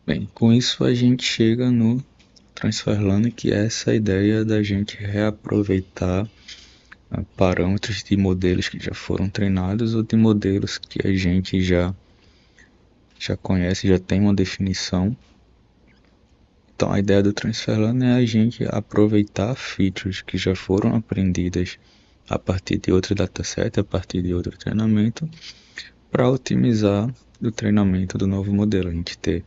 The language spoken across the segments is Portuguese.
Bem, com isso a gente chega no Transfer Learning, que é essa ideia da gente reaproveitar parâmetros de modelos que já foram treinados ou de modelos que a gente já conhece, já tem uma definição. Então a ideia do Transfer Learning é a gente aproveitar features que já foram aprendidas a partir de outro dataset, a partir de outro treinamento, para otimizar o treinamento do novo modelo. A gente ter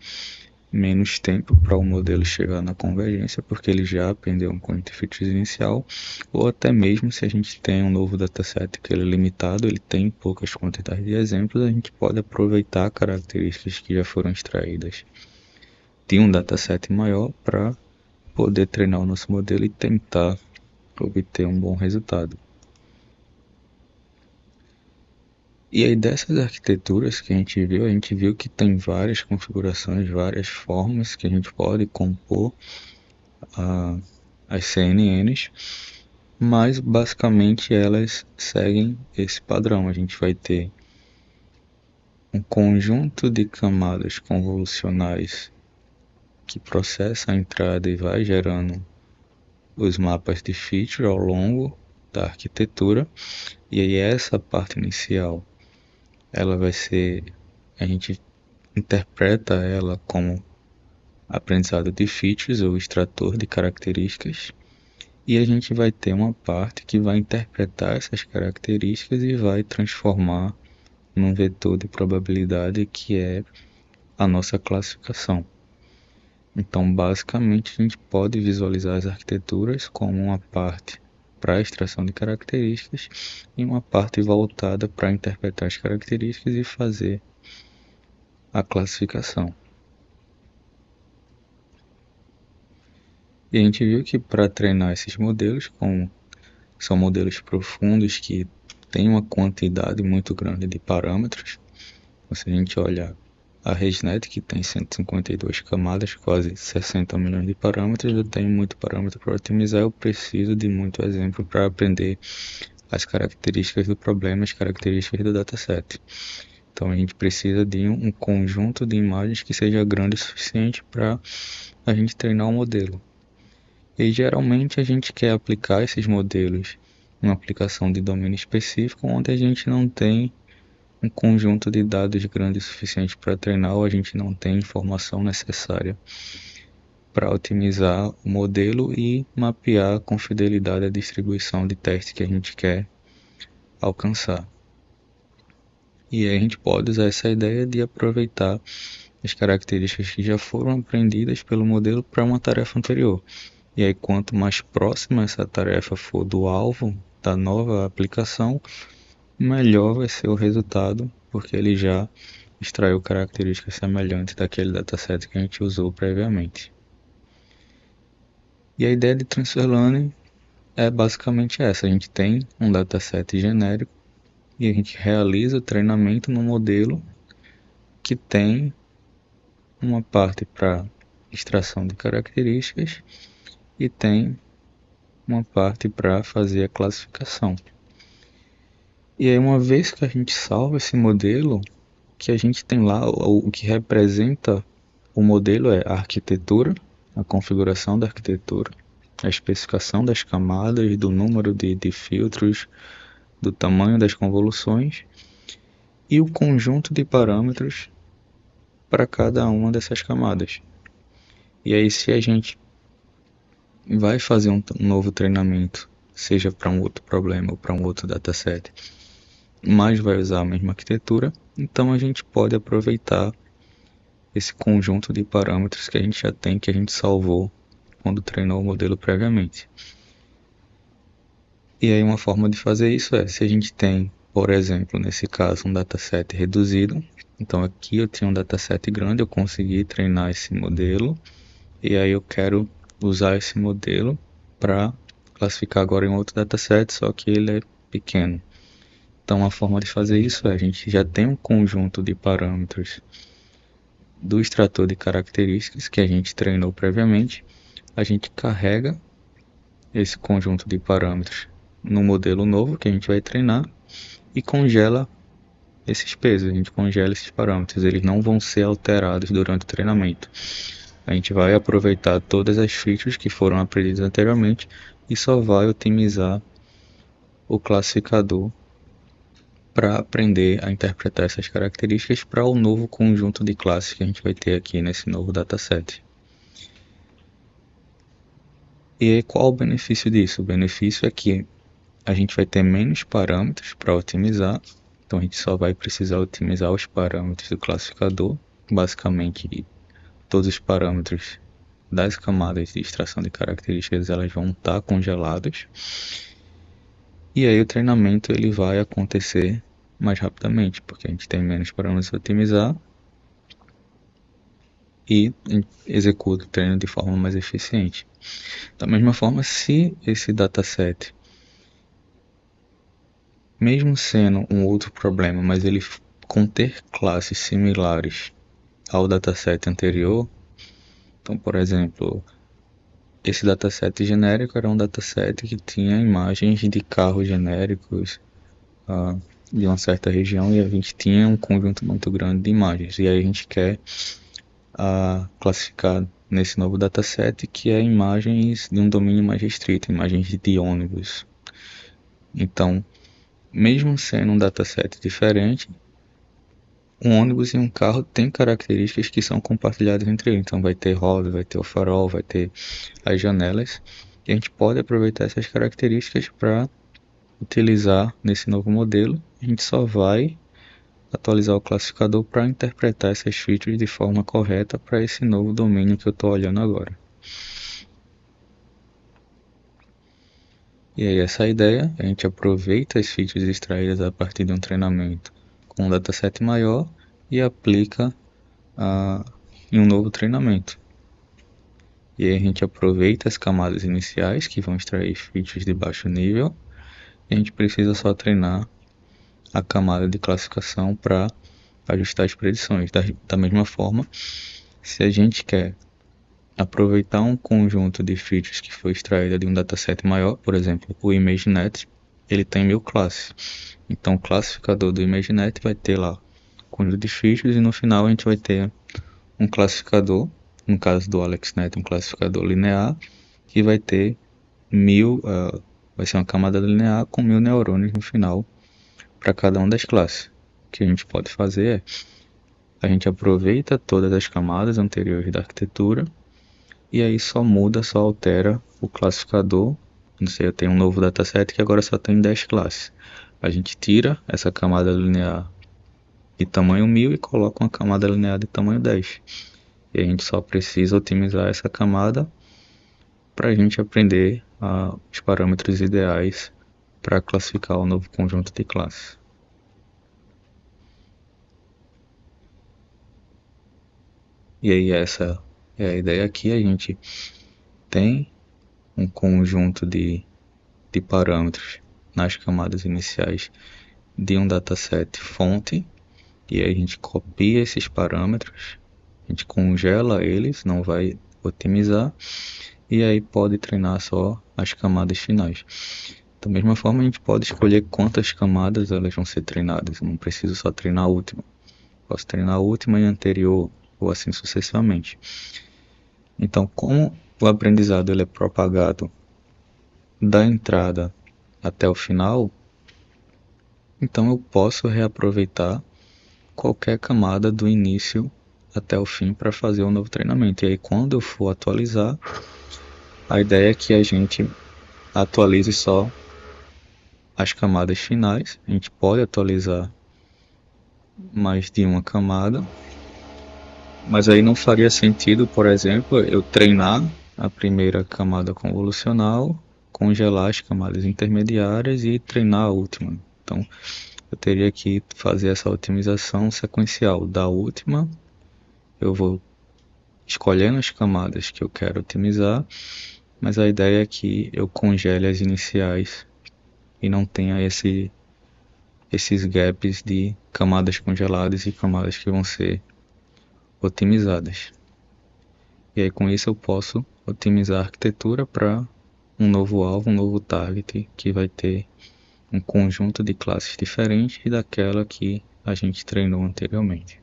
menos tempo para o modelo chegar na convergência, porque ele já aprendeu um quantity features inicial, ou até mesmo se a gente tem um novo dataset que ele é limitado, ele tem poucas quantidades de exemplos, a gente pode aproveitar características que já foram extraídas de um dataset maior para poder treinar o nosso modelo e tentar obter um bom resultado. E aí dessas arquiteturas que a gente viu que tem várias configurações, várias formas que a gente pode compor as CNNs, mas basicamente elas seguem esse padrão. A gente vai ter um conjunto de camadas convolucionais que processa a entrada e vai gerando os mapas de feature ao longo da arquitetura. E aí essa parte inicial, ela vai ser, a gente interpreta ela como aprendizado de features ou extrator de características. E a gente vai ter uma parte que vai interpretar essas características e vai transformar num vetor de probabilidade que é a nossa classificação. Então, basicamente, a gente pode visualizar as arquiteturas como uma parte para a extração de características e uma parte voltada para interpretar as características e fazer a classificação. E a gente viu que para treinar esses modelos, como são modelos profundos que têm uma quantidade muito grande de parâmetros, então, se a gente olhar a ResNet, que tem 152 camadas, quase 60 milhões de parâmetros, eu tenho muito parâmetro para otimizar, eu preciso de muito exemplo para aprender as características do problema, as características do dataset. Então a gente precisa de um conjunto de imagens que seja grande o suficiente para a gente treinar o modelo. E geralmente a gente quer aplicar esses modelos em uma aplicação de domínio específico, onde a gente não tem um conjunto de dados grande o suficiente para treinar, ou a gente não tem informação necessária para otimizar o modelo e mapear com fidelidade a distribuição de teste que a gente quer alcançar. E aí a gente pode usar essa ideia de aproveitar as características que já foram aprendidas pelo modelo para uma tarefa anterior. E aí quanto mais próxima essa tarefa for do alvo da nova aplicação, melhor vai ser o resultado, porque ele já extraiu características semelhantes daquele dataset que a gente usou previamente. E a ideia de Transfer Learning é basicamente essa: a gente tem um dataset genérico e a gente realiza o treinamento no modelo que tem uma parte para extração de características e tem uma parte para fazer a classificação. E aí, uma vez que a gente salva esse modelo, que a gente tem lá o que representa o modelo é a arquitetura, a configuração da arquitetura, a especificação das camadas, do número de filtros, do tamanho das convoluções e o conjunto de parâmetros para cada uma dessas camadas. E aí, se a gente vai fazer um novo treinamento, seja para um outro problema ou para um outro dataset, mas vai usar a mesma arquitetura, então a gente pode aproveitar esse conjunto de parâmetros que a gente já tem, que a gente salvou quando treinou o modelo previamente. E aí uma forma de fazer isso é, se a gente tem, por exemplo, nesse caso, um dataset reduzido, então aqui eu tinha um dataset grande, eu consegui treinar esse modelo, e aí eu quero usar esse modelo para classificar agora em outro dataset, só que ele é pequeno. Então a forma de fazer isso é, a gente já tem um conjunto de parâmetros do extrator de características que a gente treinou previamente, a gente carrega esse conjunto de parâmetros no modelo novo que a gente vai treinar e congela esses pesos, a gente congela esses parâmetros, eles não vão ser alterados durante o treinamento. A gente vai aproveitar todas as features que foram aprendidas anteriormente e só vai otimizar o classificador para aprender a interpretar essas características para o novo conjunto de classes que a gente vai ter aqui nesse novo dataset. E aí, qual o benefício disso? O benefício é que a gente vai ter menos parâmetros para otimizar, então a gente só vai precisar otimizar os parâmetros do classificador, basicamente todos os parâmetros das camadas de extração de características elas vão estar congelados, e aí o treinamento ele vai acontecer mais rapidamente, porque a gente tem menos parâmetros a otimizar e executa o treino de forma mais eficiente. Da mesma forma, se esse dataset, mesmo sendo um outro problema, mas ele conter classes similares ao dataset anterior, então, por exemplo, esse dataset genérico era um dataset que tinha imagens de carros genéricos de uma certa região e a gente tinha um conjunto muito grande de imagens. E aí a gente quer classificar nesse novo dataset que é imagens de um domínio mais restrito, imagens de ônibus. Então, mesmo sendo um dataset diferente, um ônibus e um carro têm características que são compartilhadas entre eles. Então vai ter roda, vai ter o farol, vai ter as janelas. E a gente pode aproveitar essas características para utilizar nesse novo modelo. A gente só vai atualizar o classificador para interpretar essas features de forma correta para esse novo domínio que eu estou olhando agora. E aí essa ideia, a gente aproveita as features extraídas a partir de um treinamento com um dataset maior e aplica em um novo treinamento. E aí a gente aproveita as camadas iniciais que vão extrair features de baixo nível e a gente precisa só treinar a camada de classificação para ajustar as predições. Da mesma forma, se a gente quer aproveitar um conjunto de features que foi extraída de um dataset maior, por exemplo, o ImageNet, ele tem 1000 classes. Então o classificador do ImageNet vai ter lá um conjunto de features e no final a gente vai ter um classificador, no caso do AlexNet, um classificador linear, que vai ter vai ser uma camada linear com 1000 neurônios no final para cada uma das classes. O que a gente pode fazer é, a gente aproveita todas as camadas anteriores da arquitetura e aí só muda, só altera o classificador. Não sei, eu tenho um novo dataset que agora só tem 10 classes. A gente tira essa camada linear de tamanho 1000 e coloca uma camada linear de tamanho 10. E a gente só precisa otimizar essa camada para a gente aprender os parâmetros ideais para classificar o novo conjunto de classes. E aí essa é a ideia aqui, a gente tem um conjunto de parâmetros nas camadas iniciais de um dataset fonte, e aí a gente copia esses parâmetros, a gente congela eles, não vai otimizar, e aí pode treinar só as camadas finais. Da mesma forma, a gente pode escolher quantas camadas elas vão ser treinadas. Eu não preciso só treinar a última. Posso treinar a última e a anterior, ou assim sucessivamente. Então, como o aprendizado ele é propagado da entrada até o final, então eu posso reaproveitar qualquer camada do início até o fim para fazer um novo treinamento. E aí, quando eu for atualizar, a ideia é que a gente atualize só as camadas finais. A gente pode atualizar mais de uma camada, mas aí não faria sentido, por exemplo, eu treinar a primeira camada convolucional, congelar as camadas intermediárias e treinar a última. Então, eu teria que fazer essa otimização sequencial. Da última, eu vou escolhendo as camadas que eu quero otimizar, mas a ideia é que eu congele as iniciais e não tenha esses gaps de camadas congeladas e camadas que vão ser otimizadas. E aí com isso eu posso otimizar a arquitetura para um novo alvo, um novo target que vai ter um conjunto de classes diferentes daquela que a gente treinou anteriormente.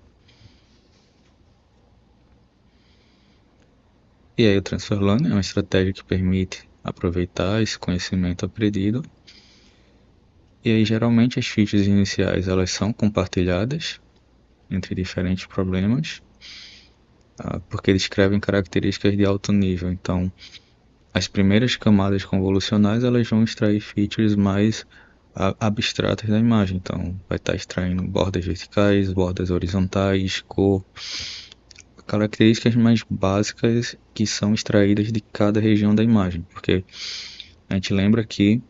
E aí o Transfer Learning é uma estratégia que permite aproveitar esse conhecimento aprendido. E aí geralmente as features iniciais elas são compartilhadas entre diferentes problemas, porque descrevem características de alto nível. Então, as primeiras camadas convolucionais elas vão extrair features mais abstratas da imagem. Então, vai estar extraindo bordas verticais, bordas horizontais, cor, características mais básicas que são extraídas de cada região da imagem, porque a gente lembra que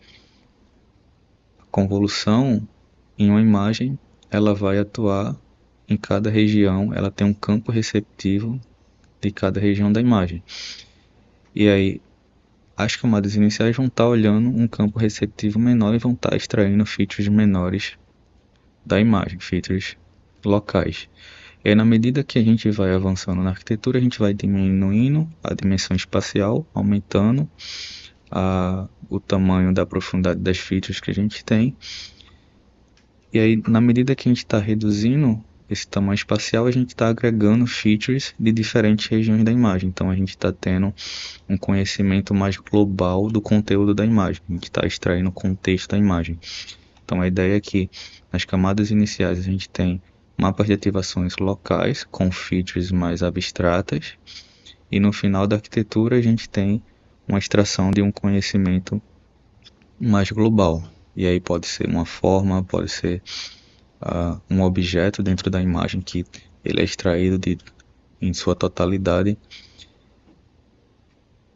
a convolução em uma imagem ela vai atuar em cada região, ela tem um campo receptivo de cada região da imagem. E aí as camadas iniciais vão estar olhando um campo receptivo menor e vão estar extraindo features menores da imagem, features locais. E aí, na medida que a gente vai avançando na arquitetura, a gente vai diminuindo a dimensão espacial, aumentando o tamanho da profundidade das features que a gente tem. E aí, na medida que a gente está reduzindo esse tamanho espacial, a gente está agregando features de diferentes regiões da imagem. Então, a gente está tendo um conhecimento mais global do conteúdo da imagem. A gente está extraindo o contexto da imagem. Então, a ideia é que nas camadas iniciais a gente tem mapas de ativações locais com features mais abstratas e no final da arquitetura a gente tem uma extração de um conhecimento mais global. E aí pode ser uma forma, pode ser um objeto dentro da imagem que ele é extraído em sua totalidade.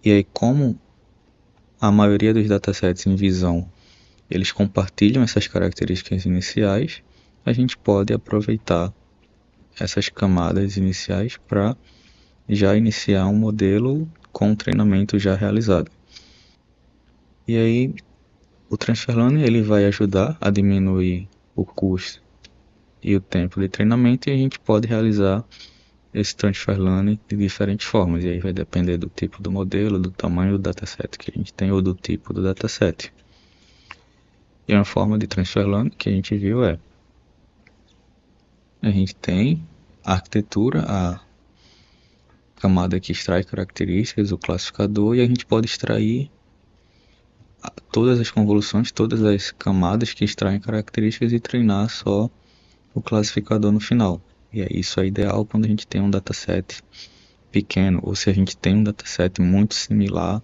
E aí, como a maioria dos datasets em visão eles compartilham essas características iniciais, a gente pode aproveitar essas camadas iniciais para já iniciar um modelo com o treinamento já realizado. E aí, o Transfer Learning ele vai ajudar a diminuir o custo e o tempo de treinamento, e a gente pode realizar esse Transfer Learning de diferentes formas. E aí vai depender do tipo do modelo, do tamanho do dataset que a gente tem ou do tipo do dataset. E uma forma de Transfer Learning que a gente viu a gente tem a arquitetura, a camada que extrai características, o classificador, e a gente pode extrair todas as convoluções, todas as camadas que extraem características e treinar só o classificador no final. E é isso é ideal quando a gente tem um dataset pequeno, ou se a gente tem um dataset muito similar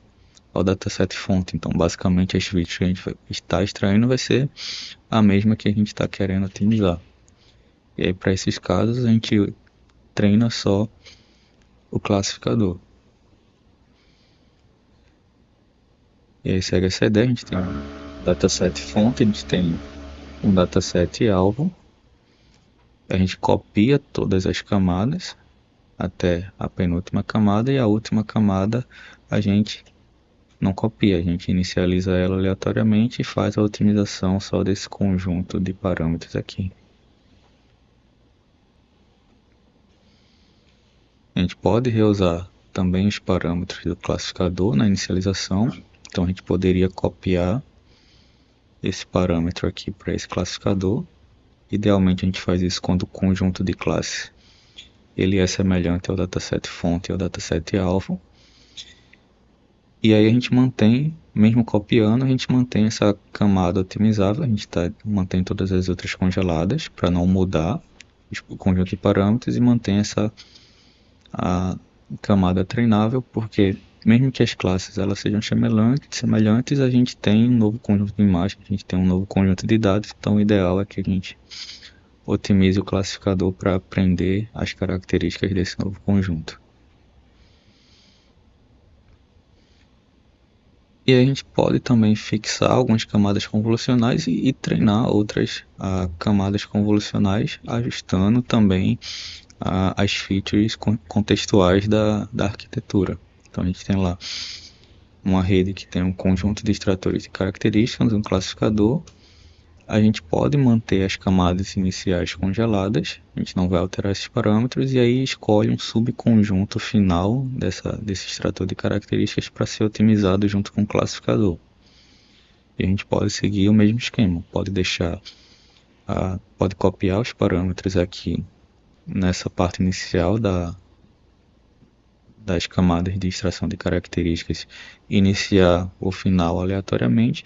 ao dataset fonte. Então, basicamente, as features que a gente está extraindo vai ser a mesma que a gente está querendo otimizar. E aí, para esses casos, a gente treina só o classificador. E aí segue essa ideia, a gente tem um dataset fonte, a gente tem um dataset alvo, a gente copia todas as camadas até a penúltima camada, e a última camada a gente não copia, a gente inicializa ela aleatoriamente e faz a otimização só desse conjunto de parâmetros aqui. A gente pode reusar também os parâmetros do classificador na inicialização, então a gente poderia copiar esse parâmetro aqui para esse classificador. Idealmente a gente faz isso quando o conjunto de classes ele é semelhante ao dataset fonte e ao dataset alvo. E aí a gente mantém, mesmo copiando, a gente mantém essa camada otimizável, a gente mantém todas as outras congeladas para não mudar o conjunto de parâmetros e mantém essa camada treinável, porque mesmo que as classes elas sejam semelhantes, a gente tem um novo conjunto de imagens, a gente tem um novo conjunto de dados, então o ideal é que a gente otimize o classificador para aprender as características desse novo conjunto. E a gente pode também fixar algumas camadas convolucionais e treinar outras camadas convolucionais, ajustando também as features contextuais da arquitetura. Então a gente tem lá uma rede que tem um conjunto de extratores de características, um classificador. A gente pode manter as camadas iniciais congeladas, a gente não vai alterar esses parâmetros, e aí escolhe um subconjunto final desse extrator de características para ser otimizado junto com o classificador. E a gente pode seguir o mesmo esquema, pode deixar pode copiar os parâmetros aqui nessa parte inicial das camadas de extração de características, iniciar o final aleatoriamente,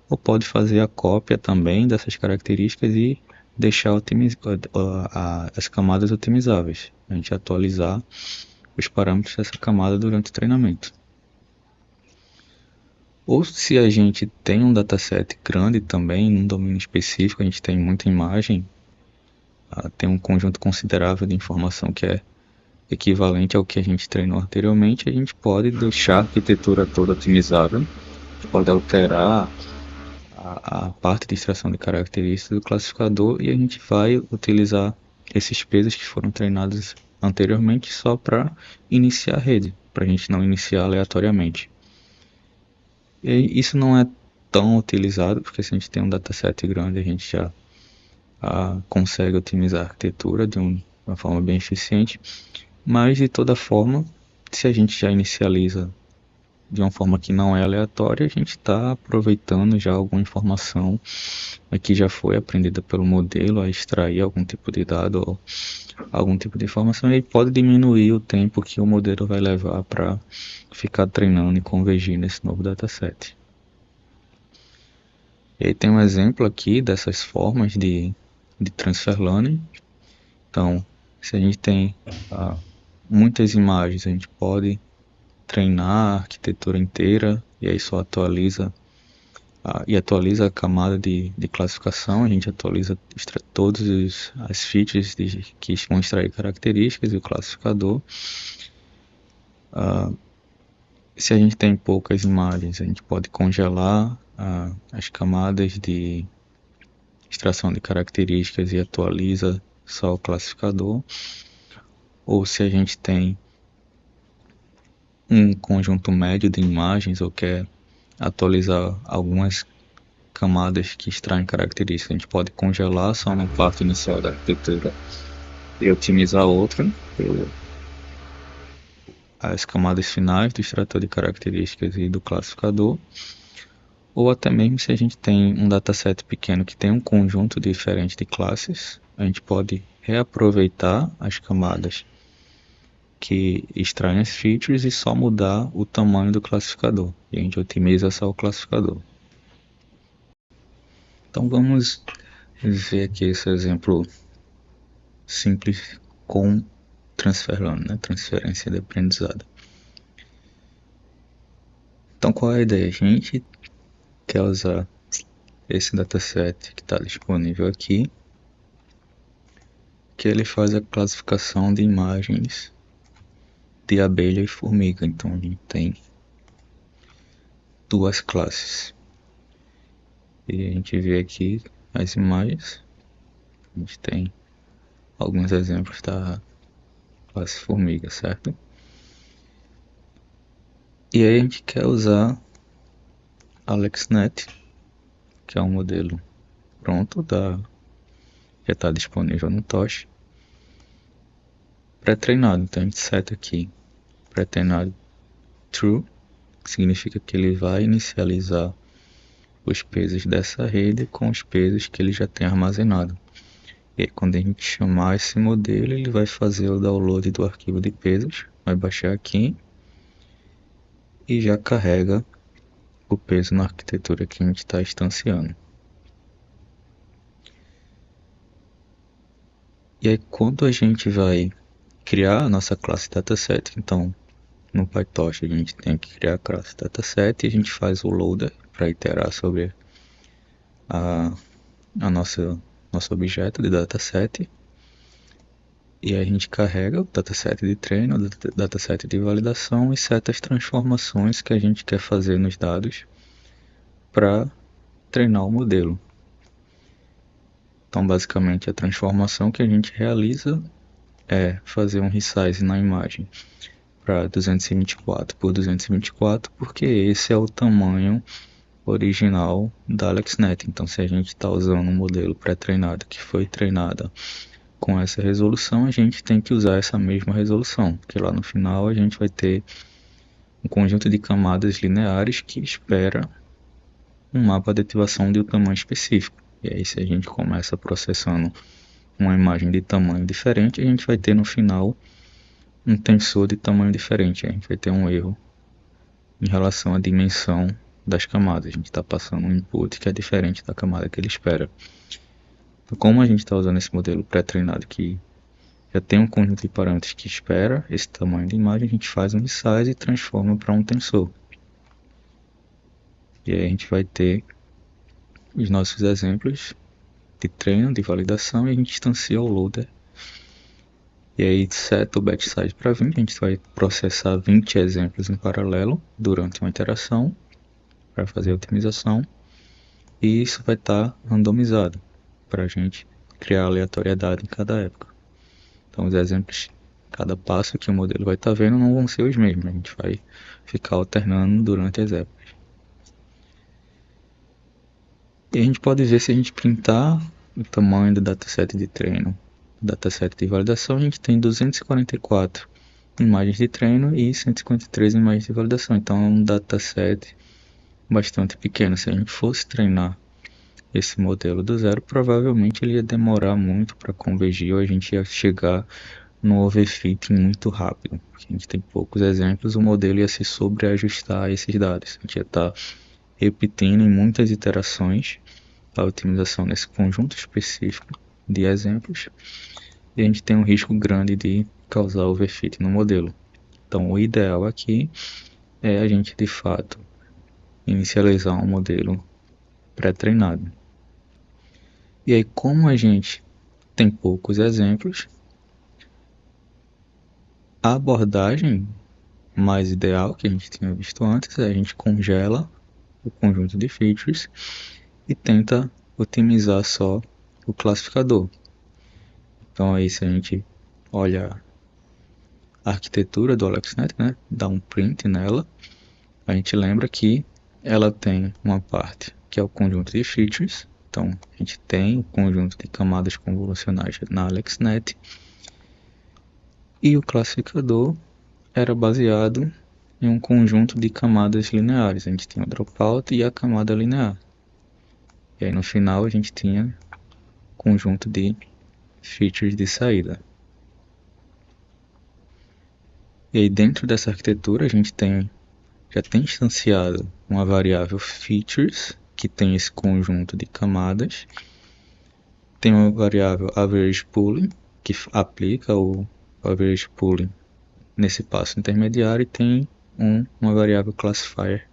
ou pode fazer a cópia também dessas características e deixar as camadas otimizáveis. A gente atualizar os parâmetros dessa camada durante o treinamento. Ou se a gente tem um dataset grande também, num domínio específico, a gente tem muita imagem, tem um conjunto considerável de informação que é equivalente ao que a gente treinou anteriormente, a gente pode deixar a arquitetura toda otimizável, a gente pode alterar a parte de extração de características do classificador e a gente vai utilizar esses pesos que foram treinados anteriormente só para iniciar a rede, para a gente não iniciar aleatoriamente. E isso não é tão utilizado, porque se a gente tem um dataset grande, a gente já consegue otimizar a arquitetura de uma forma bem eficiente. Mas, de toda forma, se a gente já inicializa de uma forma que não é aleatória, a gente está aproveitando já alguma informação que já foi aprendida pelo modelo a extrair algum tipo de dado ou algum tipo de informação, e pode diminuir o tempo que o modelo vai levar para ficar treinando e convergir nesse novo dataset. E aí tem um exemplo aqui dessas formas de transfer learning. Então, se a gente tem muitas imagens, a gente pode treinar a arquitetura inteira e aí só atualiza a camada de classificação. A gente atualiza todas as features que vão extrair características e o classificador. Se a gente tem poucas imagens, a gente pode congelar as camadas de extração de características e atualiza só o classificador. Ou se a gente tem um conjunto médio de imagens ou quer atualizar algumas camadas que extraem características, a gente pode congelar só na parte inicial da arquitetura e otimizar outra, as camadas finais do extrator de características e do classificador. Ou até mesmo se a gente tem um dataset pequeno que tem um conjunto diferente de classes, a gente pode reaproveitar as camadas que extraem as features e só mudar o tamanho do classificador. E a gente otimiza só o classificador. Então vamos ver aqui esse exemplo simples com transfer learning, né? Transferência de aprendizado. Então qual é a ideia? A gente quer usar esse dataset que está disponível aqui, que ele faz a classificação de imagens de abelha e formiga. Então a gente tem duas classes. E a gente vê aqui as imagens. A gente tem alguns exemplos da classe formiga, certo? E aí a gente quer usar AlexNet, que é um modelo pronto, já está disponível no Tosh, pré-treinado. Então a gente seta aqui pré-treinado true, que significa que ele vai inicializar os pesos dessa rede com os pesos que ele já tem armazenado. E aí, quando a gente chamar esse modelo, ele vai fazer o download do arquivo de pesos, vai baixar aqui e já carrega o peso na arquitetura que a gente está instanciando. E aí, quando a gente vai criar a nossa classe dataset, então no PyTorch a gente tem que criar a classe dataset e a gente faz o loader para iterar sobre nosso objeto de dataset. E aí a gente carrega o dataset de treino, o dataset de validação e seta as transformações que a gente quer fazer nos dados para treinar o modelo. Então, basicamente, a transformação que a gente realiza é fazer um resize na imagem para 224 por 224, porque esse é o tamanho original da AlexNet. Então, se a gente está usando um modelo pré-treinado que foi treinado com essa resolução, a gente tem que usar essa mesma resolução, porque lá no final a gente vai ter um conjunto de camadas lineares que espera um mapa de ativação de um tamanho específico. E aí se a gente começa processando uma imagem de tamanho diferente, a gente vai ter no final um tensor de tamanho diferente. A gente vai ter um erro em relação à dimensão das camadas. A gente está passando um input que é diferente da camada que ele espera. Então, como a gente está usando esse modelo pré-treinado que já tem um conjunto de parâmetros que espera esse tamanho de imagem, a gente faz um resize e transforma para um tensor. E aí a gente vai ter os nossos exemplos de treino, de validação, e a gente instancia o loader. E aí seta o batch size para 20, a gente vai processar 20 exemplos em paralelo durante uma iteração para fazer a otimização. E isso vai estar randomizado para a gente criar aleatoriedade em cada época. Então os exemplos, cada passo que o modelo vai estar vendo não vão ser os mesmos, a gente vai ficar alternando durante as épocas. E a gente pode ver se a gente printar o tamanho do dataset de treino, o dataset de validação, a gente tem 244 imagens de treino e 153 imagens de validação. Então é um dataset bastante pequeno. Se a gente fosse treinar esse modelo do zero, provavelmente ele ia demorar muito para convergir, ou a gente ia chegar no overfitting muito rápido, porque a gente tem poucos exemplos, o modelo ia se sobreajustar a esses dados. A gente ia estar repetindo em muitas iterações a otimização nesse conjunto específico de exemplos, e a gente tem um risco grande de causar overfitting no modelo. Então o ideal aqui é a gente de fato inicializar um modelo pré-treinado. E aí, como a gente tem poucos exemplos, a abordagem mais ideal que a gente tinha visto antes é a gente congela o conjunto de features e tenta otimizar só o classificador. Então aí se a gente olha a arquitetura do AlexNet, né, dá um print nela, a gente lembra que ela tem uma parte que é o conjunto de features. Então a gente tem o conjunto de camadas convolucionais na AlexNet, e o classificador era baseado em um conjunto de camadas lineares. A gente tinha o dropout e a camada linear. E aí no final a gente tinha conjunto de features de saída. E aí dentro dessa arquitetura a gente já tem instanciado uma variável features, que tem esse conjunto de camadas. Tem uma variável average pooling, que aplica o average pooling nesse passo intermediário, e tem uma variável classifier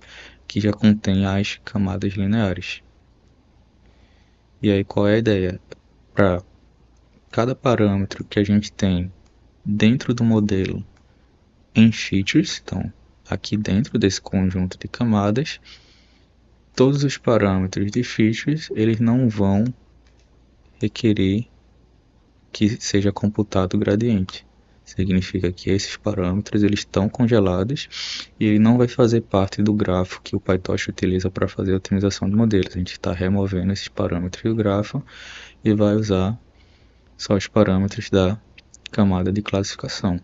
que já contém as camadas lineares. E aí qual é a ideia? Para cada parâmetro que a gente tem dentro do modelo em features, então aqui dentro desse conjunto de camadas, todos os parâmetros de features eles não vão requerer que seja computado o gradiente. Significa que esses parâmetros eles estão congelados e ele não vai fazer parte do grafo que o PyTorch utiliza para fazer a otimização de modelos. A gente está removendo esses parâmetros do grafo e vai usar só os parâmetros da camada de classificação.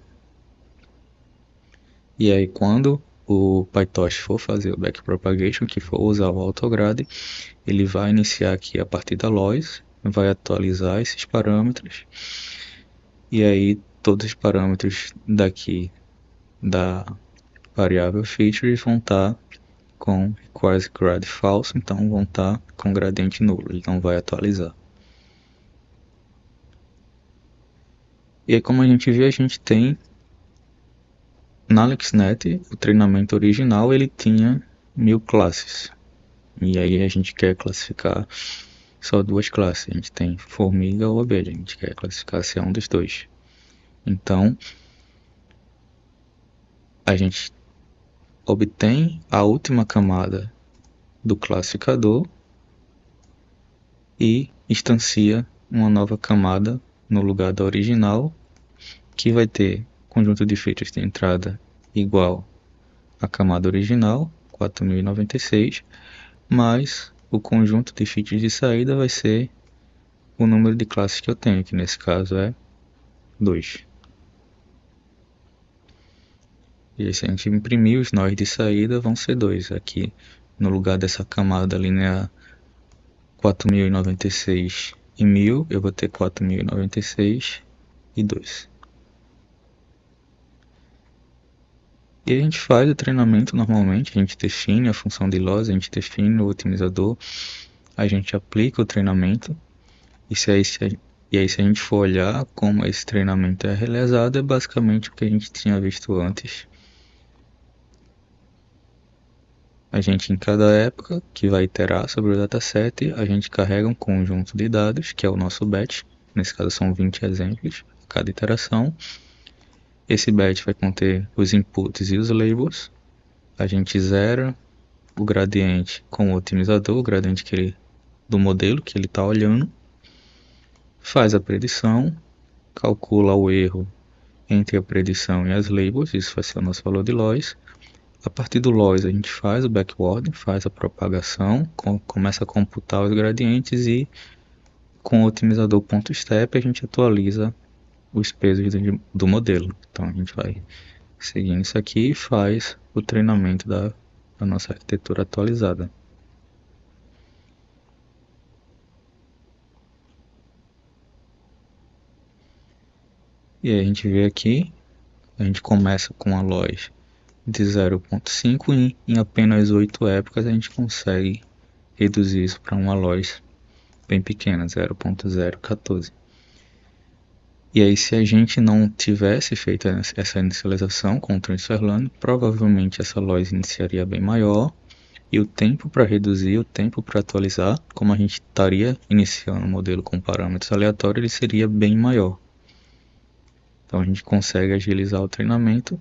E aí quando o PyTorch for fazer o backpropagation, que for usar o autograde, ele vai iniciar aqui a partir da loss, vai atualizar esses parâmetros, e aí todos os parâmetros daqui da variável features vão estar com requires grad false, então vão estar com gradiente nulo, ele não vai atualizar. E aí como a gente viu, a gente tem na AlexNet, o treinamento original ele tinha 1000 classes, e aí a gente quer classificar só duas classes, a gente tem formiga ou abelha, a gente quer classificar se é um dos dois. Então a gente obtém a última camada do classificador e instancia uma nova camada no lugar da original, que vai ter conjunto de features de entrada igual à camada original, 4096, mais o conjunto de features de saída vai ser o número de classes que eu tenho, que nesse caso é 2. E aí, se a gente imprimir, os nós de saída vão ser 2. Aqui no lugar dessa camada linear 4.096 e 1.000, eu vou ter 4.096 e 2. E a gente faz o treinamento normalmente, a gente define a função de loss, a gente define o otimizador, a gente aplica o treinamento, e aí se a gente for olhar como esse treinamento é realizado, é basicamente o que a gente tinha visto antes. A gente, em cada época que vai iterar sobre o dataset, a gente carrega um conjunto de dados, que é o nosso batch. Nesse caso são 20 exemplos a cada iteração. Esse batch vai conter os inputs e os labels. A gente zera o gradiente com o otimizador, o gradiente do modelo que ele está olhando. Faz a predição, calcula o erro entre a predição e as labels, isso vai ser o nosso valor de loss. A partir do loss a gente faz o backward, faz a propagação, começa a computar os gradientes e com o otimizador ponto step a gente atualiza os pesos do modelo. Então a gente vai seguindo isso aqui e faz o treinamento da nossa arquitetura atualizada. E aí a gente vê aqui, a gente começa com a loss de 0.5 e em apenas 8 épocas a gente consegue reduzir isso para uma loss bem pequena, 0.014. E aí, se a gente não tivesse feito essa inicialização com o transfer-learning, provavelmente essa loss iniciaria bem maior e o tempo para reduzir, o tempo para atualizar, como a gente estaria iniciando o modelo com parâmetros aleatórios, ele seria bem maior. Então a gente consegue agilizar o treinamento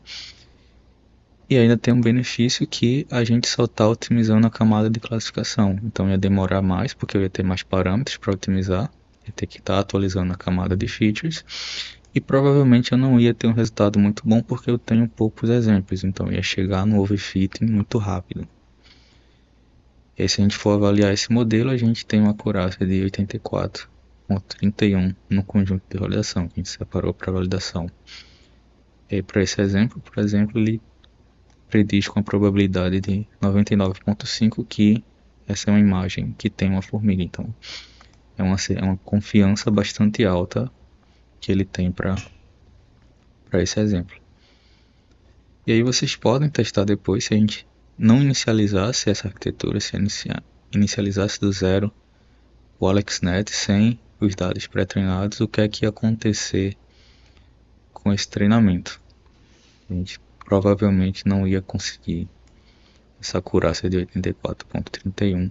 e ainda tem um benefício que a gente só está otimizando a camada de classificação. Então ia demorar mais porque eu ia ter mais parâmetros para otimizar, ia ter que estar atualizando a camada de features e provavelmente eu não ia ter um resultado muito bom porque eu tenho poucos exemplos, então ia chegar no overfitting muito rápido. E aí, se a gente for avaliar esse modelo, a gente tem uma acurácia de 84,31 no conjunto de validação, que a gente separou para validação. E aí, para esse exemplo, por exemplo, ele prediz com a probabilidade de 99,5 que essa é uma imagem que tem uma formiga. Então, é uma confiança bastante alta que ele tem para esse exemplo. E aí vocês podem testar depois se a gente não inicializasse essa arquitetura, se inicializasse do zero o AlexNet sem os dados pré-treinados, o que é que ia acontecer com esse treinamento. A gente provavelmente não ia conseguir essa acurácia de 84,31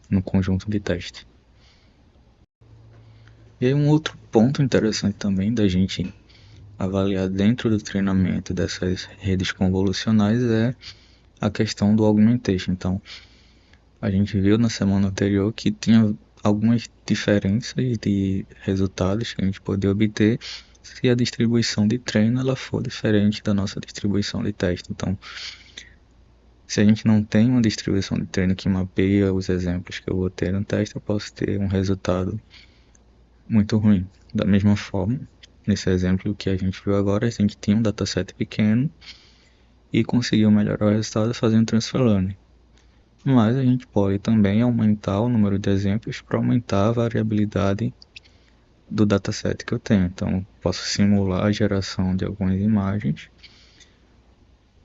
no conjunto de teste. E aí um outro ponto interessante também da gente avaliar dentro do treinamento dessas redes convolucionais é a questão do augmentation. Então, a gente viu na semana anterior que tinha algumas diferenças de resultados que a gente poderia obter se a distribuição de treino ela for diferente da nossa distribuição de teste. Então, se a gente não tem uma distribuição de treino que mapeia os exemplos que eu vou ter no teste, eu posso ter um resultado muito ruim. Da mesma forma, nesse exemplo que a gente viu agora, a gente tinha um dataset pequeno e conseguiu melhorar o resultado fazendo transfer learning. Mas a gente pode também aumentar o número de exemplos para aumentar a variabilidade do dataset que eu tenho. Então, posso simular a geração de algumas imagens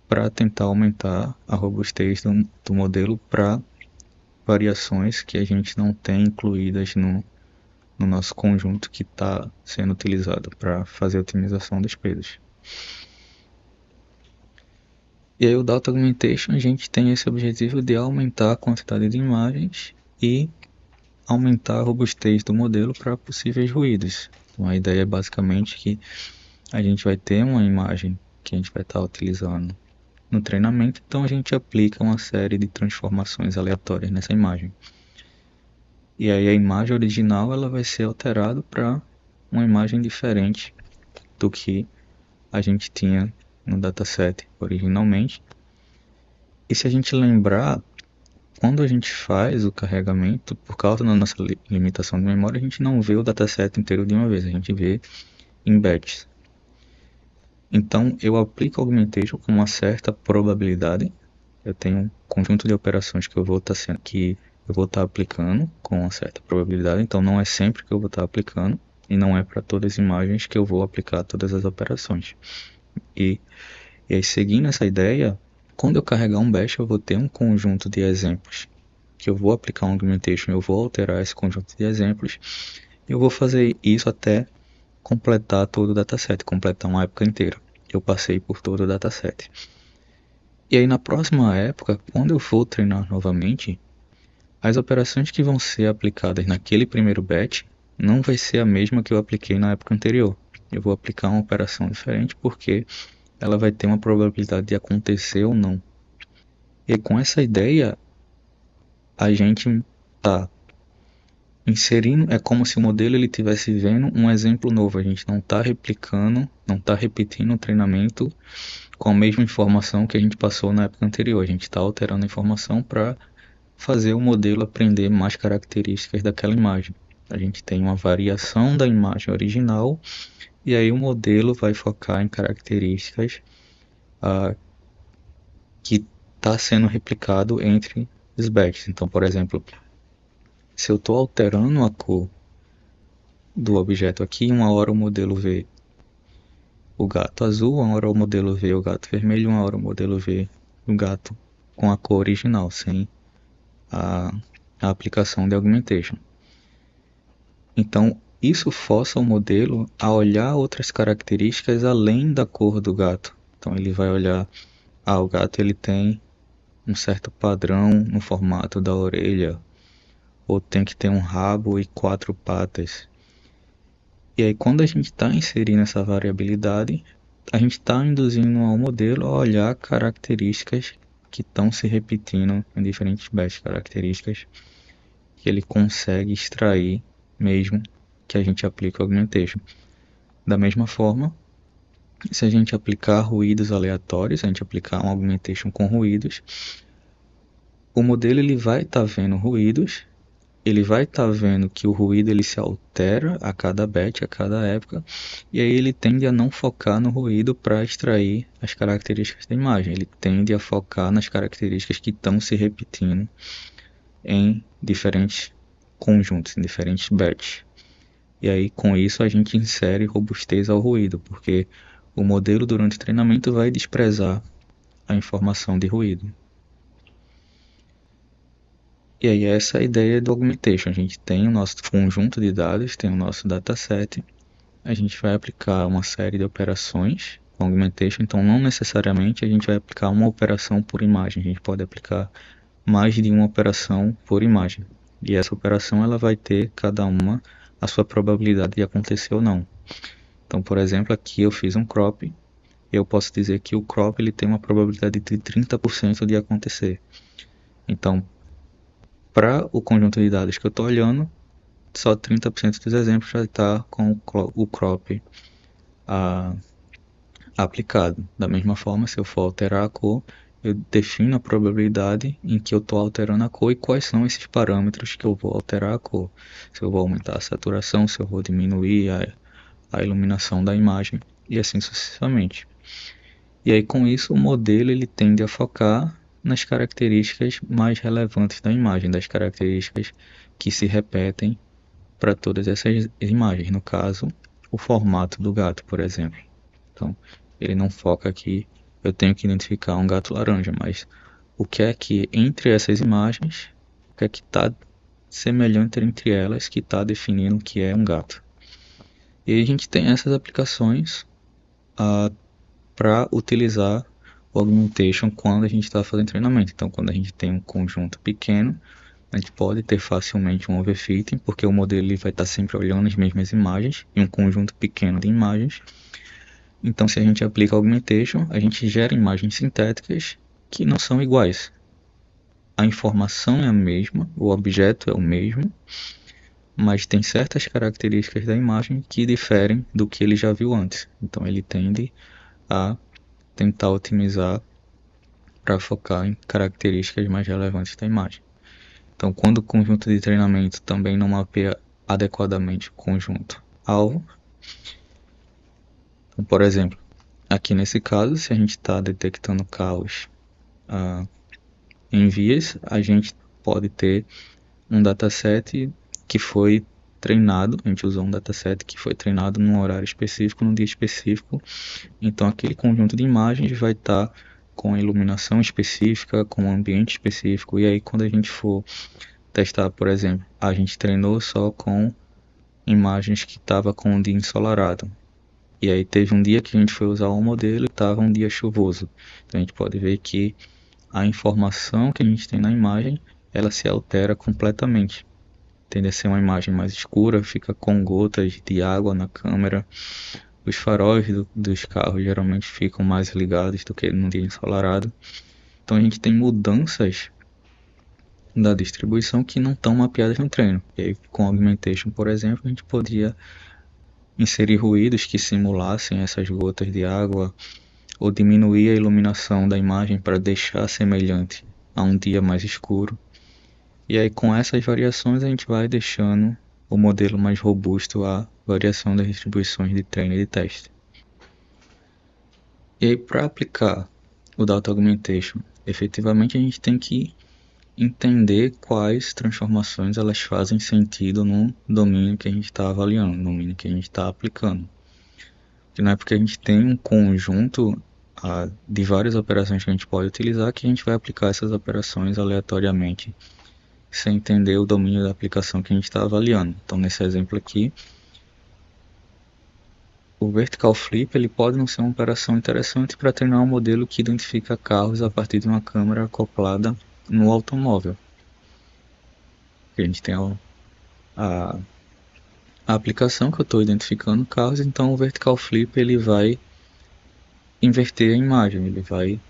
para tentar aumentar a robustez do modelo para variações que a gente não tem incluídas no nosso conjunto que está sendo utilizado para fazer a otimização dos pesos. E aí o Data Augmentation a gente tem esse objetivo de aumentar a quantidade de imagens e aumentar a robustez do modelo para possíveis ruídos. Então a ideia é basicamente que a gente vai ter uma imagem que a gente vai estar utilizando no treinamento, então a gente aplica uma série de transformações aleatórias nessa imagem. E aí a imagem original ela vai ser alterada para uma imagem diferente do que a gente tinha no dataset originalmente. E se a gente lembrar, quando a gente faz o carregamento, por causa da nossa limitação de memória, a gente não vê o dataset inteiro de uma vez, a gente vê em batches. Então eu aplico Augmentation com uma certa probabilidade. Eu tenho um conjunto de operações que eu vou estar sendo que eu vou estar aplicando com uma certa probabilidade, então não é sempre que eu vou estar aplicando, e não é para todas as imagens que eu vou aplicar todas as operações. E aí, seguindo essa ideia, quando eu carregar um bash, eu vou ter um conjunto de exemplos que eu vou aplicar um augmentation, eu vou alterar esse conjunto de exemplos, e eu vou fazer isso até completar todo o dataset, completar uma época inteira. Eu passei por todo o dataset. E aí, na próxima época, quando eu for treinar novamente, as operações que vão ser aplicadas naquele primeiro batch não vai ser a mesma que eu apliquei na época anterior. Eu vou aplicar uma operação diferente porque ela vai ter uma probabilidade de acontecer ou não. E com essa ideia, a gente está inserindo, é como se o modelo ele estivesse vendo um exemplo novo. A gente não está replicando, não está repetindo o treinamento com a mesma informação que a gente passou na época anterior. A gente está alterando a informação para fazer o modelo aprender mais características daquela imagem. A gente tem uma variação da imagem original e aí o modelo vai focar em características que está sendo replicado entre os batches. Então, por exemplo, se eu estou alterando a cor do objeto aqui, uma hora o modelo vê o gato azul, uma hora o modelo vê o gato vermelho, uma hora o modelo vê o gato com a cor original, sem a, a aplicação de augmentation. Então, isso força o modelo a olhar outras características além da cor do gato. Então, ele vai olhar, o gato ele tem um certo padrão no formato da orelha, ou tem que ter um rabo e 4 patas. E aí, quando a gente está inserindo essa variabilidade, a gente está induzindo ao modelo a olhar características que estão se repetindo em diferentes batches, características que ele consegue extrair mesmo que a gente aplique o augmentation. Da mesma forma, se a gente aplicar ruídos aleatórios, a gente aplicar um augmentation com ruídos, o modelo ele vai estar vendo ruídos, ele vai estar vendo que o ruído ele se altera a cada batch, a cada época, e aí ele tende a não focar no ruído para extrair as características da imagem, ele tende a focar nas características que estão se repetindo em diferentes conjuntos, em diferentes batches. E aí com isso a gente insere robustez ao ruído, porque o modelo durante o treinamento vai desprezar a informação de ruído. E aí essa é a ideia do augmentation. A gente tem o nosso conjunto de dados, tem o nosso dataset. A gente vai aplicar uma série de operações com augmentation. Então não necessariamente a gente vai aplicar uma operação por imagem. A gente pode aplicar mais de uma operação por imagem. E essa operação ela vai ter cada uma a sua probabilidade de acontecer ou não. Então, por exemplo, aqui eu fiz um crop. Eu posso dizer que o crop ele tem uma probabilidade de 30% de acontecer. Então, para o conjunto de dados que eu estou olhando, só 30% dos exemplos já está com o crop aplicado. Da mesma forma, se eu for alterar a cor, eu defino a probabilidade em que eu estou alterando a cor e quais são esses parâmetros que eu vou alterar a cor. Se eu vou aumentar a saturação, se eu vou diminuir a iluminação da imagem e assim sucessivamente. E aí com isso o modelo ele tende a focar nas características mais relevantes da imagem, das características que se repetem para todas essas imagens. No caso, o formato do gato, por exemplo. Então, ele não foca aqui, eu tenho que identificar um gato laranja, mas o que é que entre essas imagens, o que é que está semelhante entre elas que está definindo o que é um gato. E aí a gente tem essas aplicações para utilizar o augmentation quando a gente está fazendo treinamento. Então, quando a gente tem um conjunto pequeno, a gente pode ter facilmente um overfitting, porque o modelo ele vai estar sempre olhando as mesmas imagens em um conjunto pequeno de imagens. Então, se a gente aplica augmentation, a gente gera imagens sintéticas que não são iguais. A informação é a mesma, o objeto é o mesmo, mas tem certas características da imagem que diferem do que ele já viu antes. Então, ele tende a tentar otimizar para focar em características mais relevantes da imagem. Então, quando o conjunto de treinamento também não mapeia adequadamente o conjunto alvo, então, por exemplo, aqui nesse caso, se a gente está detectando caos em vias, a gente pode ter um dataset que foi treinado, a gente usou um dataset que foi treinado num horário específico, num dia específico. Então aquele conjunto de imagens vai estar com a iluminação específica, com um ambiente específico. E aí quando a gente for testar, por exemplo, a gente treinou só com imagens que estava com o dia ensolarado. E aí teve um dia que a gente foi usar um modelo e estava um dia chuvoso. Então a gente pode ver que a informação que a gente tem na imagem, ela se altera completamente. Tende a ser uma imagem mais escura, fica com gotas de água na câmera. Os faróis dos carros geralmente ficam mais ligados do que num dia ensolarado. Então a gente tem mudanças da distribuição que não estão mapeadas no treino. E aí, com Augmentation, por exemplo, a gente poderia inserir ruídos que simulassem essas gotas de água ou diminuir a iluminação da imagem para deixar semelhante a um dia mais escuro. E aí com essas variações a gente vai deixando o modelo mais robusto à variação das distribuições de treino e de teste. E aí para aplicar o Data Augmentation, efetivamente a gente tem que entender quais transformações elas fazem sentido no domínio que a gente está avaliando, no domínio que a gente está aplicando. Que não é porque a gente tem um conjunto de várias operações que a gente pode utilizar que a gente vai aplicar essas operações aleatoriamente, sem entender o domínio da aplicação que a gente está avaliando. Então, nesse exemplo aqui, o vertical flip ele pode não ser uma operação interessante para treinar um modelo que identifica carros a partir de uma câmera acoplada no automóvel. A gente tem a aplicação que eu estou identificando carros, então o vertical flip ele vai inverter a imagem, ele vai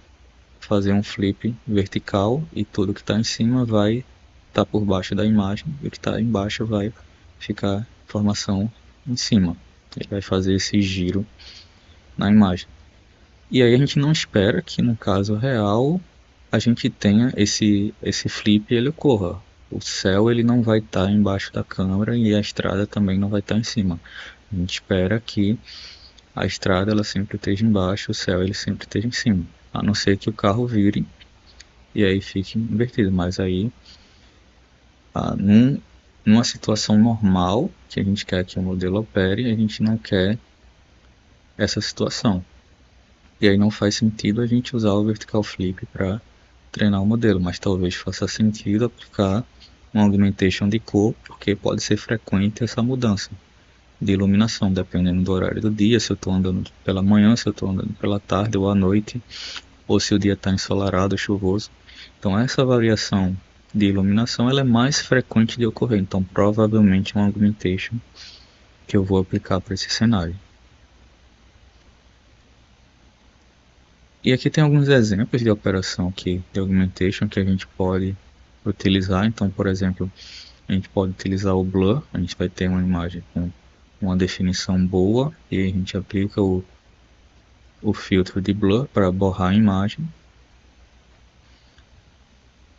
fazer um flip vertical e tudo que está em cima vai estar por baixo da imagem e o que está embaixo vai ficar informação em cima. Ele vai fazer esse giro na imagem. E aí a gente não espera que no caso real a gente tenha esse flip ele ocorra. O céu ele não vai estar embaixo da câmera e a estrada também não vai estar em cima. A gente espera que a estrada ela sempre esteja embaixo, o céu ele sempre esteja em cima. A não ser que o carro vire e aí fique invertido. Mas aí, numa situação normal, que a gente quer que o modelo opere, a gente não quer essa situação. E aí não faz sentido a gente usar o vertical flip para treinar o modelo, mas talvez faça sentido aplicar uma augmentation de cor, porque pode ser frequente essa mudança de iluminação, dependendo do horário do dia, se eu estou andando pela manhã, se eu estou andando pela tarde ou à noite, ou se o dia está ensolarado ou chuvoso. Então essa variação de iluminação ela é mais frequente de ocorrer, então provavelmente uma augmentation que eu vou aplicar para esse cenário. E aqui tem alguns exemplos de operação de augmentation que a gente pode utilizar. Então, por exemplo, a gente pode utilizar o blur, a gente vai ter uma imagem com uma definição boa e a gente aplica o filtro de blur para borrar a imagem.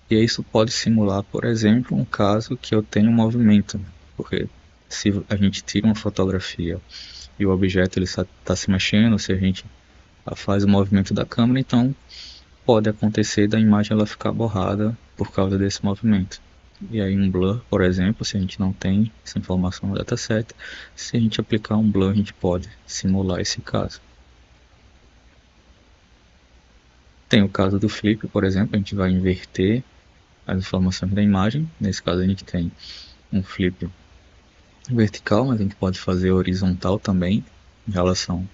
E isso pode simular, por exemplo, um caso que eu tenho movimento, porque se a gente tira uma fotografia e o objeto está se mexendo, se a gente faz o movimento da câmera, então pode acontecer da imagem ela ficar borrada por causa desse movimento. E aí um blur, por exemplo, se a gente não tem essa informação no dataset, se a gente aplicar um blur a gente pode simular esse caso. Tem o caso do flip, por exemplo, a gente vai inverter as informações da imagem. Nesse caso a gente tem um flip vertical, mas a gente pode fazer horizontal também em relação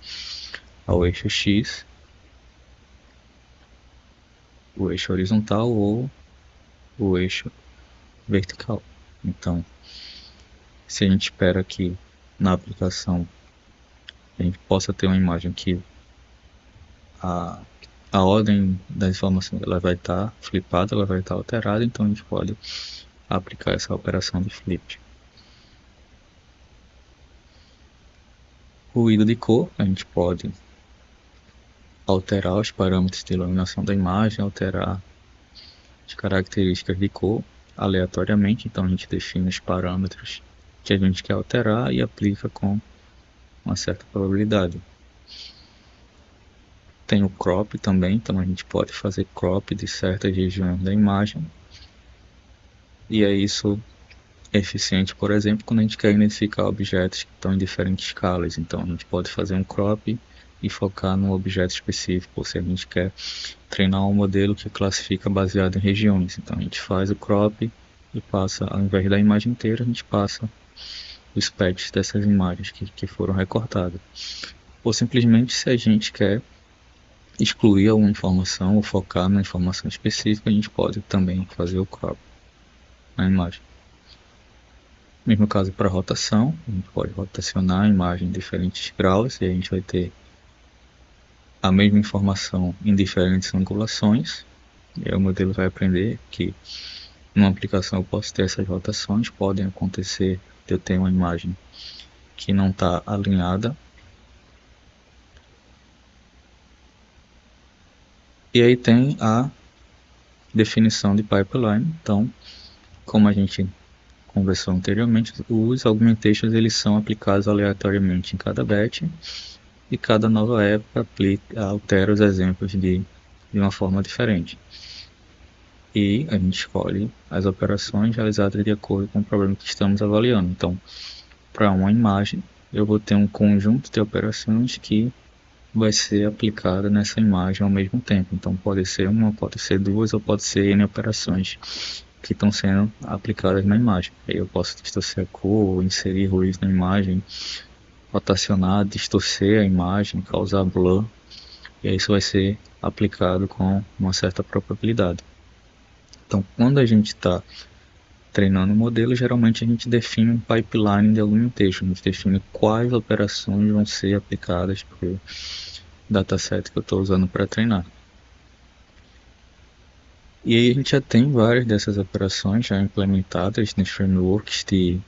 ao eixo X, o eixo horizontal ou o eixo vertical. Então, se a gente espera que na aplicação a gente possa ter uma imagem que a ordem da informação ela vai estar flipada, ela vai estar alterada, então a gente pode aplicar essa operação de flip. Ruído de cor, a gente pode alterar os parâmetros de iluminação da imagem, alterar as características de cor aleatoriamente, então a gente define os parâmetros que a gente quer alterar e aplica com uma certa probabilidade. Tem o crop também, então a gente pode fazer crop de certas regiões da imagem. E aí isso eficiente, por exemplo, quando a gente quer identificar objetos que estão em diferentes escalas. Então a gente pode fazer um crop e focar num objeto específico, ou se a gente quer treinar um modelo que classifica baseado em regiões. Então a gente faz o crop e passa, ao invés da imagem inteira, a gente passa os patches dessas imagens que foram recortadas. Ou simplesmente, se a gente quer excluir alguma informação ou focar na informação específica, a gente pode também fazer o crop na imagem. Mesmo caso para rotação, a gente pode rotacionar a imagem em diferentes graus e a gente vai ter a mesma informação em diferentes angulações. E aí o modelo vai aprender que numa aplicação eu posso ter essas rotações, podem acontecer de eu ter uma imagem que não está alinhada. E aí tem a definição de pipeline. Então, como a gente conversou anteriormente, os augmentations eles são aplicados aleatoriamente em cada batch e cada nova época altera os exemplos de uma forma diferente. E a gente escolhe as operações realizadas de acordo com o problema que estamos avaliando. Então, para uma imagem, eu vou ter um conjunto de operações que vai ser aplicada nessa imagem ao mesmo tempo. Então, pode ser uma, pode ser duas ou pode ser N operações que estão sendo aplicadas na imagem. Aí eu posso distorcer a cor, inserir ruído na imagem, rotacionar, distorcer a imagem, causar blur, e aí isso vai ser aplicado com uma certa probabilidade. Então, quando a gente está treinando o modelo, geralmente a gente define um pipeline de augmentation, a gente define quais operações vão ser aplicadas para o dataset que eu estou usando para treinar. E aí a gente já tem várias dessas operações já implementadas nos frameworks de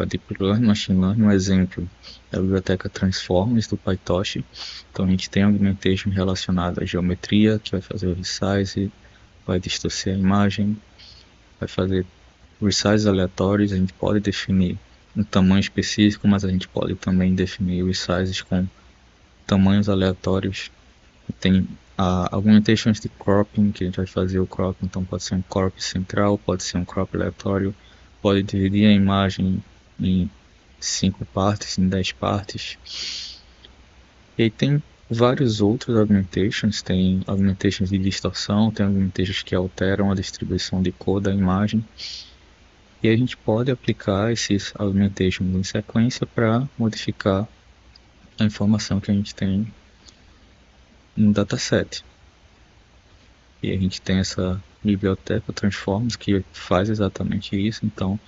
Deep Learning, Machine Learning. Um exemplo é a biblioteca Transformers do PyTorch. Então a gente tem augmentation relacionado à geometria, que vai fazer o resize, vai distorcer a imagem, vai fazer resizes aleatórios. A gente pode definir um tamanho específico, mas a gente pode também definir resizes com tamanhos aleatórios. Tem augmentations de cropping, que a gente vai fazer o cropping, então pode ser um crop central, pode ser um crop aleatório, pode dividir a imagem em 5 partes, em 10 partes. E aí tem vários outros augmentations, tem augmentations de distorção, tem augmentations que alteram a distribuição de cor da imagem. E a gente pode aplicar esses augmentations em sequência para modificar a informação que a gente tem no dataset. E a gente tem essa biblioteca Transformers que faz exatamente isso. Então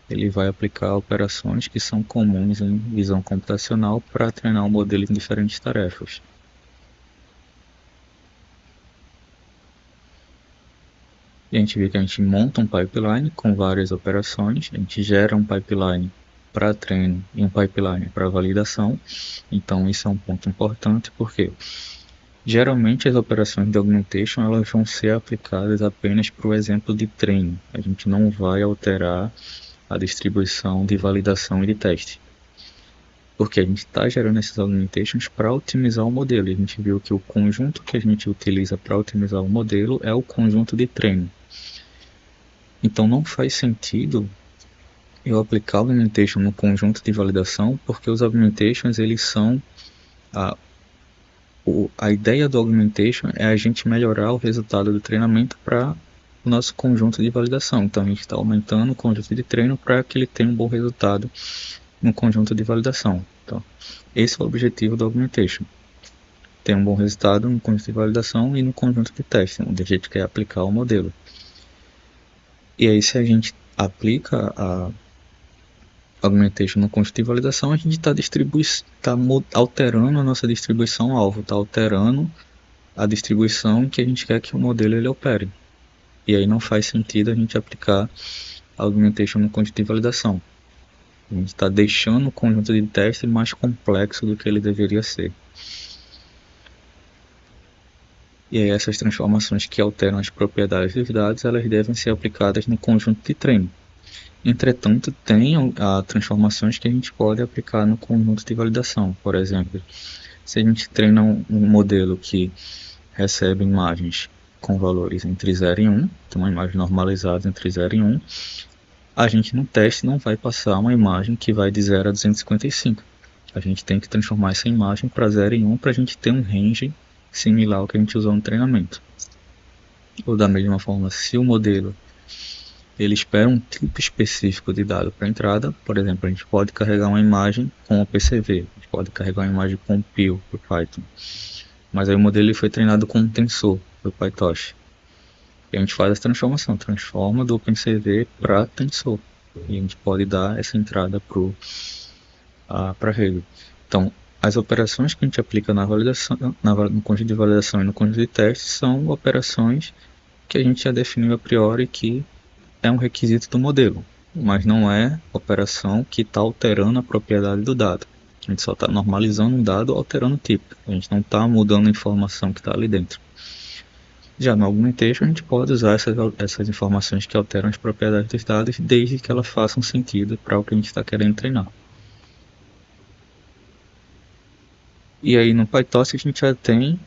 ele vai aplicar operações que são comuns em visão computacional para treinar um modelo em diferentes tarefas. E a gente vê que a gente monta um pipeline com várias operações, a gente gera um pipeline para treino e um pipeline para validação. Então isso é um ponto importante, porque geralmente as operações de augmentation elas vão ser aplicadas apenas para o exemplo de treino. A gente não vai alterar a distribuição de validação e de teste. Porque a gente está gerando esses augmentations para otimizar o modelo. E a gente viu que o conjunto que a gente utiliza para otimizar o modelo é o conjunto de treino. Então não faz sentido eu aplicar o augmentation no conjunto de validação, porque os augmentations eles são a ideia do augmentation é a gente melhorar o resultado do treinamento para o nosso conjunto de validação. Então a gente está aumentando o conjunto de treino para que ele tenha um bom resultado no conjunto de validação. Então esse é o objetivo do augmentation. Ter um bom resultado no conjunto de validação e no conjunto de teste, onde a gente quer aplicar o modelo. E aí se a gente aplica a augmentation no conjunto de validação, a gente está alterando a nossa distribuição alvo, está alterando a distribuição que a gente quer que o modelo ele opere. E aí não faz sentido a gente aplicar a augmentation no conjunto de validação. A gente está deixando o conjunto de teste mais complexo do que ele deveria ser. E aí essas transformações que alteram as propriedades dos dados, elas devem ser aplicadas no conjunto de treino. Entretanto, tem transformações que a gente pode aplicar no conjunto de validação. Por exemplo, se a gente treina um modelo que recebe imagens com valores entre 0 e 1, então uma imagem normalizada entre 0 e 1, a gente no teste não vai passar uma imagem que vai de 0 a 255. A gente tem que transformar essa imagem para 0 em 1 para a gente ter um range similar ao que a gente usou no treinamento. Ou da mesma forma, se o modelo ele espera um tipo específico de dado para entrada, por exemplo, a gente pode carregar uma imagem com o PCV, a gente pode carregar uma imagem com o PIL para o Python, mas aí o modelo ele foi treinado com um tensor do PyTorch. E a gente faz essa transformação, transforma do OpenCV para tensor. E a gente pode dar essa entrada para a rede. Então, as operações que a gente aplica na validação, no conjunto de validação e no conjunto de testes são operações que a gente já definiu a priori que é um requisito do modelo, mas não é operação que está alterando a propriedade do dado. A gente só está normalizando um dado, alterando o tipo. A gente não está mudando a informação que está ali dentro. Já no Augmentation, a gente pode usar essas informações que alteram as propriedades dos dados, desde que elas façam sentido para o que a gente está querendo treinar. E aí no PyTorch a gente já tem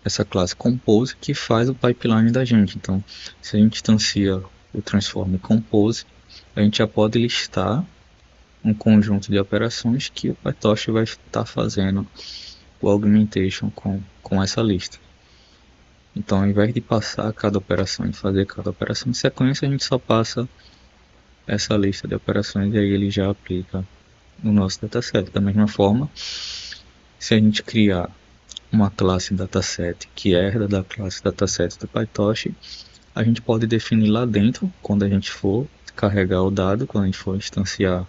essa classe Compose que faz o pipeline da gente. Então, se a gente instancia o transform Compose, a gente já pode listar um conjunto de operações que o PyTorch vai estar fazendo o Augmentation com essa lista. Então, ao invés de passar cada operação e fazer cada operação em sequência, a gente só passa essa lista de operações e aí ele já aplica no nosso dataset. Da mesma forma, se a gente criar uma classe dataset que herda da classe dataset do PyTorch, a gente pode definir lá dentro, quando a gente for carregar o dado, quando a gente for instanciar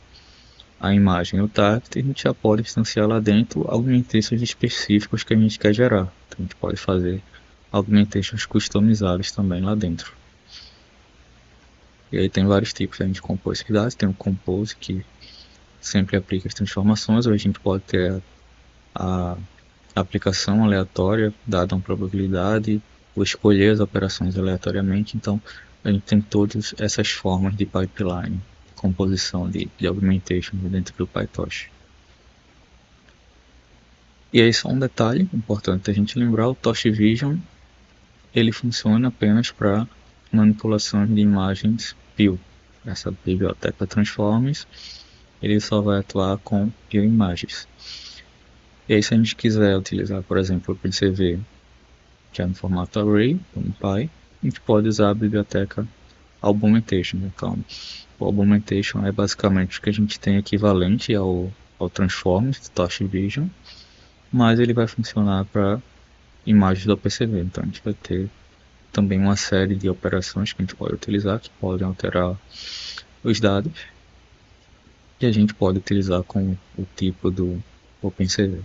a imagem e o target, a gente já pode instanciar lá dentro augmentations específicos que a gente quer gerar. Então a gente pode fazer augmentations customizáveis também lá dentro. E aí tem vários tipos, a gente compôs esses dados, tem o Compose que sempre aplica as transformações, ou a gente pode ter a aplicação aleatória dada uma probabilidade, ou escolher as operações aleatoriamente. Então a gente tem todas essas formas de pipeline, composição de augmentation dentro do PyTorch. E aí só um detalhe importante a gente lembrar, o Torch Vision ele funciona apenas para manipulação de imagens PIL. Essa biblioteca Transforms ele só vai atuar com PIL imagens. E aí se a gente quiser utilizar, por exemplo, o PCV, que é no formato array, como Py, a gente pode usar a biblioteca Augmentation. Então, o Augmentation é basicamente o que a gente tem equivalente ao Transforms do Torch Vision, mas ele vai funcionar para imagens do PCV. Então a gente vai ter também uma série de operações que a gente pode utilizar, que podem alterar os dados, e a gente pode utilizar com o tipo do OpenCV.